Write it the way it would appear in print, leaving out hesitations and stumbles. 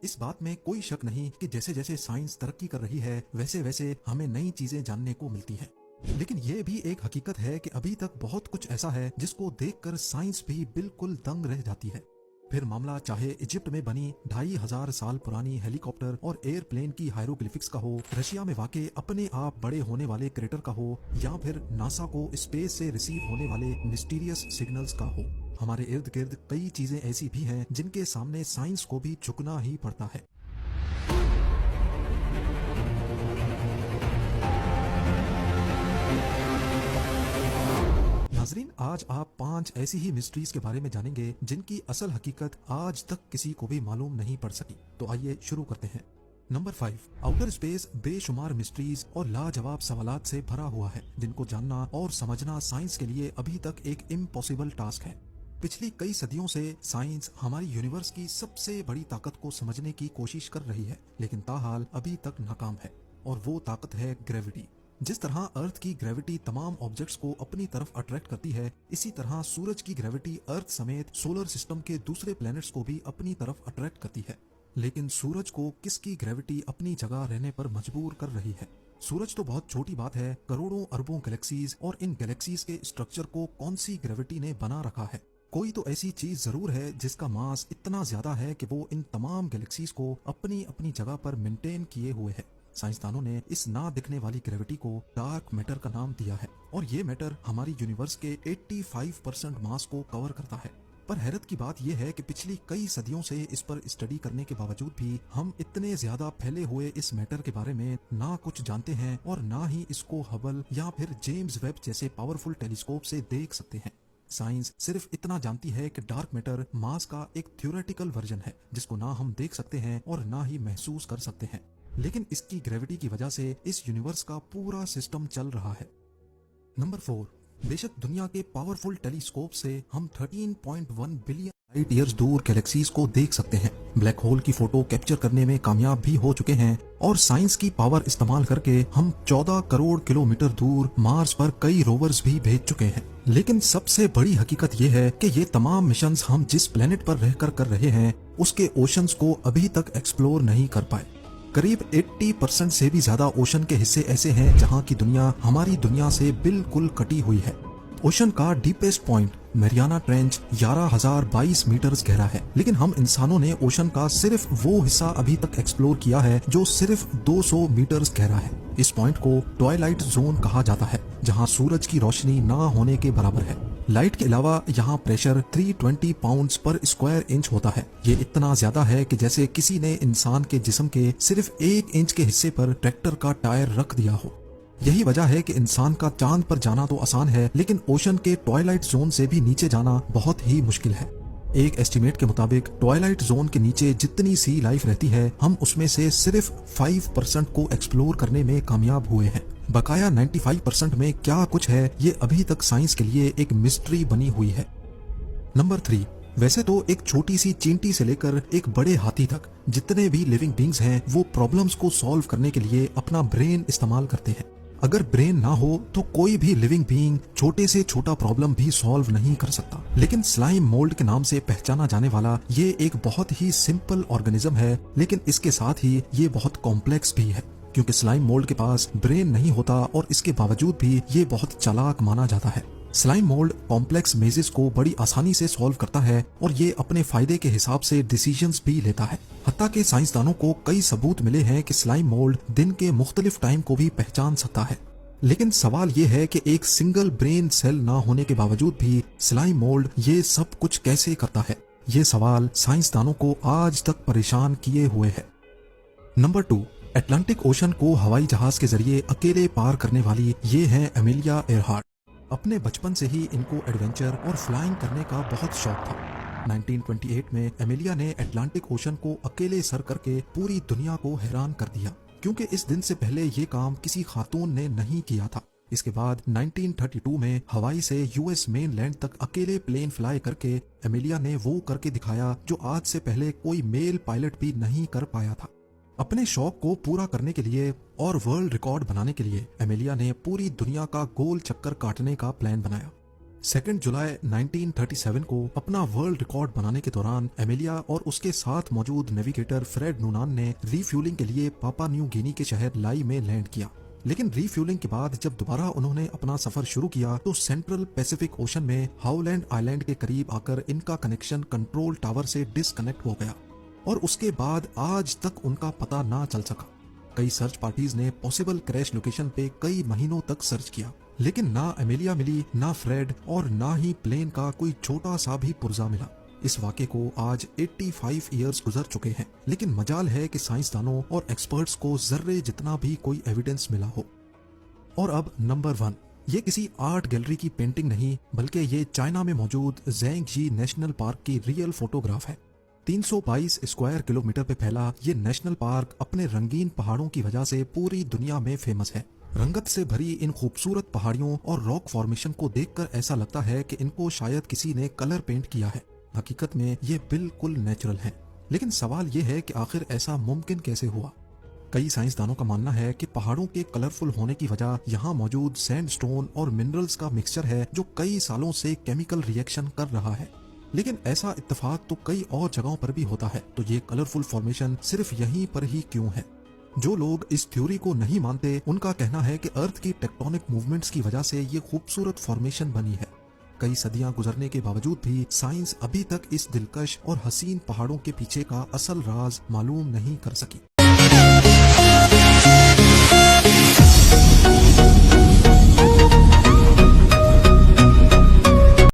इस बात में कोई शक नहीं कि जैसे जैसे साइंस तरक्की कर रही है वैसे वैसे हमें नई चीजें जानने को मिलती हैं। लेकिन यह भी एक हकीकत है कि अभी तक बहुत कुछ ऐसा है जिसको देखकर साइंस भी बिल्कुल दंग रह जाती है। फिर मामला चाहे इजिप्ट में बनी 2500 साल पुरानी हेलीकॉप्टर और एयरप्लेन की हायरोग्लिफिक्स का हो, रशिया में वाकई अपने आप बड़े होने वाले क्रेटर का हो, या फिर नासा को स्पेस से रिसीव होने वाले मिस्टीरियस सिग्नल्स का हो। हमारे इर्द गिर्द कई चीजें ऐसी भी हैं जिनके सामने साइंस को भी झुकना ही पड़ता है। नाजरीन, आज आप 5 ऐसी ही मिस्ट्रीज के बारे में जानेंगे जिनकी असल हकीकत आज तक किसी को भी मालूम नहीं पड़ सकी। तो आइए शुरू करते हैं। नंबर 5, आउटर स्पेस बेशुमार मिस्ट्रीज और लाजवाब सवालात से भरा हुआ है जिनको जानना और समझना साइंस के लिए अभी तक एक इम्पॉसिबल टास्क है। पिछली कई सदियों से साइंस हमारी यूनिवर्स की सबसे बड़ी ताकत को समझने की कोशिश कर रही है, लेकिन ताहाल अभी तक नाकाम है। और वो ताकत है ग्रेविटी। जिस तरह अर्थ की ग्रेविटी तमाम ऑब्जेक्ट्स को अपनी तरफ अट्रैक्ट करती है, इसी तरह सूरज की ग्रेविटी अर्थ समेत सोलर सिस्टम के दूसरे प्लैनेट्स को भी अपनी तरफ अट्रैक्ट करती है। लेकिन सूरज को किसकी ग्रेविटी अपनी जगह रहने पर मजबूर कर रही है? सूरज तो बहुत छोटी बात है, करोड़ों अरबों गैलेक्सीज और इन गैलेक्सीज के स्ट्रक्चर को कौन सी ग्रेविटी ने बना रखा है? कोई तो ऐसी चीज जरूर है जिसका मास इतना ज्यादा है कि वो इन तमाम गैलेक्सीज को अपनी अपनी जगह पर मेंटेन किए हुए है। साइंसदानों ने इस ना दिखने वाली ग्रेविटी को डार्क मैटर का नाम दिया है और ये मैटर हमारी यूनिवर्स के 85% मास को कवर करता है। पर हैरत की बात यह है कि पिछली कई सदियों से इस पर स्टडी करने के बावजूद भी हम इतने ज्यादा फैले हुए इस मैटर के बारे में ना कुछ जानते हैं और ना ही इसको हबल या फिर जेम्स वेब जैसे पावरफुल टेलीस्कोप से देख सकते हैं। साइंस सिर्फ इतना जानती है कि डार्क मैटर मास का एक थ्योरेटिकल वर्जन है जिसको ना हम देख सकते हैं और ना ही महसूस कर सकते हैं, लेकिन इसकी ग्रेविटी की वजह से इस यूनिवर्स का पूरा सिस्टम चल रहा है। नंबर 4, बेशक दुनिया के पावरफुल टेलीस्कोप से हम 13.1 बिलियन लाइट ईयर्स दूर गैलेक्सीज को देख सकते हैं, ब्लैक होल की फोटो कैप्चर करने में कामयाब भी हो चुके हैं और साइंस की पावर इस्तेमाल करके हम 14 करोड़ किलोमीटर दूर मार्स पर कई रोवर्स भी भेज चुके हैं। लेकिन सबसे बड़ी हकीकत यह है कि ये तमाम मिशंस हम जिस प्लेनेट पर रहकर कर रहे हैं उसके ओशंस को अभी तक एक्सप्लोर नहीं कर पाए। करीब 80% से भी ज्यादा ओशन के हिस्से ऐसे हैं जहां की दुनिया हमारी दुनिया से बिल्कुल कटी हुई है। ओशन का deepest point Mariana Trench 11,022 meters गहरा है, लेकिन हम इंसानों ने ओशन का सिर्फ वो हिस्सा अभी तक एक्सप्लोर किया है जो सिर्फ 200 मीटर्स गहरा है। इस पॉइंट को ट्वाइलाइट जोन कहा जाता है, जहां सूरज की रोशनी ना होने के बराबर है। लाइट के अलावा यहाँ प्रेशर 320 पाउंड्स पर स्क्वायर इंच होता है। ये इतना ज्यादा है कि जैसे किसी ने इंसान के जिस्म के सिर्फ 1 इंच के हिस्से पर ट्रैक्टर का टायर रख दिया हो। यही वजह है कि इंसान का चांद पर जाना तो आसान है, लेकिन ओशन के ट्वाइलाइट जोन से भी नीचे जाना बहुत ही मुश्किल है। एक एस्टिमेट के मुताबिक ट्वाइलाइट जोन के नीचे जितनी सी लाइफ रहती है, हम उसमें से सिर्फ 5% को एक्सप्लोर करने में कामयाब हुए हैं। बकाया 95% में क्या कुछ है, ये अभी तक साइंस के लिए एक मिस्ट्री बनी हुई है। नंबर 3, वैसे तो एक छोटी सी चींटी से लेकर एक बड़े हाथी तक जितने भी लिविंग बींग्स हैं वो प्रॉब्लम्स को सॉल्व करने के लिए अपना ब्रेन इस्तेमाल करते हैं। अगर ब्रेन ना हो तो कोई भी लिविंग बीइंग छोटे से छोटा प्रॉब्लम भी सॉल्व नहीं कर सकता। लेकिन स्लाइम मोल्ड के नाम से पहचाना जाने वाला ये एक बहुत ही सिंपल ऑर्गेनिज्म है, लेकिन इसके साथ ही ये बहुत कॉम्प्लेक्स भी है, क्योंकि स्लाइम मोल्ड के पास ब्रेन नहीं होता और इसके बावजूद भी ये बहुत चालाक माना जाता है। स्लाइम मोल्ड कॉम्प्लेक्स मेजेस को बड़ी आसानी से सॉल्व करता है और ये अपने फायदे के हिसाब से डिसीजंस भी लेता है। हत्ता के साइंसदानों को कई सबूत मिले हैं कि स्लाइम मोल्ड दिन के मुख्तलिफ टाइम को भी पहचान सकता है। लेकिन सवाल ये है कि एक सिंगल ब्रेन सेल ना होने के बावजूद भी स्लाइम मोल्ड ये सब कुछ कैसे करता है? ये सवाल साइंसदानों को आज तक परेशान किए हुए है। नंबर 2, अटलांटिक ओशन को हवाई जहाज के जरिए अकेले पार करने वाली ये है एमिलिया एयरहार्ट। अपने बचपन से ही इनको एडवेंचर और फ्लाइंग करने का बहुत शौक था। 1928 में एमिलिया ने अटलांटिक ओशन को अकेले सर करके पूरी दुनिया को हैरान कर दिया, क्योंकि इस दिन से पहले ये काम किसी खातून ने नहीं किया था। इसके बाद 1932 में हवाई से यूएस मेन लैंड तक अकेले प्लेन फ्लाई करके एमिलिया ने वो करके दिखाया जो आज से पहले कोई मेल पायलट भी नहीं कर पाया था। अपने शौक को पूरा करने के लिए और वर्ल्ड रिकॉर्ड बनाने के लिए एमिलिया ने पूरी दुनिया का गोल चक्कर काटने का प्लान बनाया। 2 जुलाई 1937 को अपना वर्ल्ड रिकॉर्ड बनाने के दौरान एमिलिया और उसके साथ मौजूद नेविगेटर फ्रेड नूनान ने रीफ्यूलिंग के लिए पापा न्यू गिनी के शहर लाई में लैंड किया। लेकिन रीफ्यूलिंग के बाद जब दोबारा उन्होंने अपना सफर शुरू किया तो सेंट्रल पैसिफिक ओशन में हाउलैंड आइलैंड के करीब आकर इनका कनेक्शन कंट्रोल टावर से डिस्कनेक्ट हो गया और उसके बाद आज तक उनका पता ना चल सका। कई सर्च पार्टीज ने पॉसिबल क्रैश लोकेशन पे कई महीनों तक सर्च किया, लेकिन ना एमिलिया मिली, ना फ्रेड और ना ही प्लेन का कोई छोटा सा भी पुर्जा मिला। इस वाक़े को आज 85 इयर्स गुजर चुके हैं, लेकिन मजाल है कि साइंसदानों और एक्सपर्ट्स को जर्रे जितना भी कोई एविडेंस मिला हो। और अब नंबर 1, ये किसी आर्ट गैलरी की पेंटिंग नहीं बल्कि ये चाइना में मौजूद ज़ैंगजी नेशनल पार्क की रियल फोटोग्राफ है। 322 स्क्वायर किलोमीटर पे फैला ये नेशनल पार्क अपने रंगीन पहाड़ों की वजह से पूरी दुनिया में फेमस है। रंगत से भरी इन खूबसूरत पहाड़ियों और रॉक फॉर्मेशन को देखकर ऐसा लगता है कि इनको शायद किसी ने कलर पेंट किया है। हकीकत में ये बिल्कुल नेचुरल है, लेकिन सवाल ये है कि आखिर ऐसा मुमकिन कैसे हुआ। कई साइंसदानों का मानना है कि पहाड़ों के कलरफुल होने की वजह यहाँ मौजूद सैंडस्टोन और मिनरल्स का मिक्सचर है जो कई सालों से केमिकल रिएक्शन कर रहा है। लेकिन ऐसा इत्तेफाक तो कई और जगहों पर भी होता है, तो ये कलरफुल फॉर्मेशन सिर्फ यहीं पर ही क्यों है? जो लोग इस थ्योरी को नहीं मानते उनका कहना है कि अर्थ की टेक्टोनिक मूवमेंट्स की वजह से ये खूबसूरत फॉर्मेशन बनी है। कई सदियां गुजरने के बावजूद भी साइंस अभी तक इस दिलकश और हसीन पहाड़ों के पीछे का असल राज मालूम नहीं कर सकी।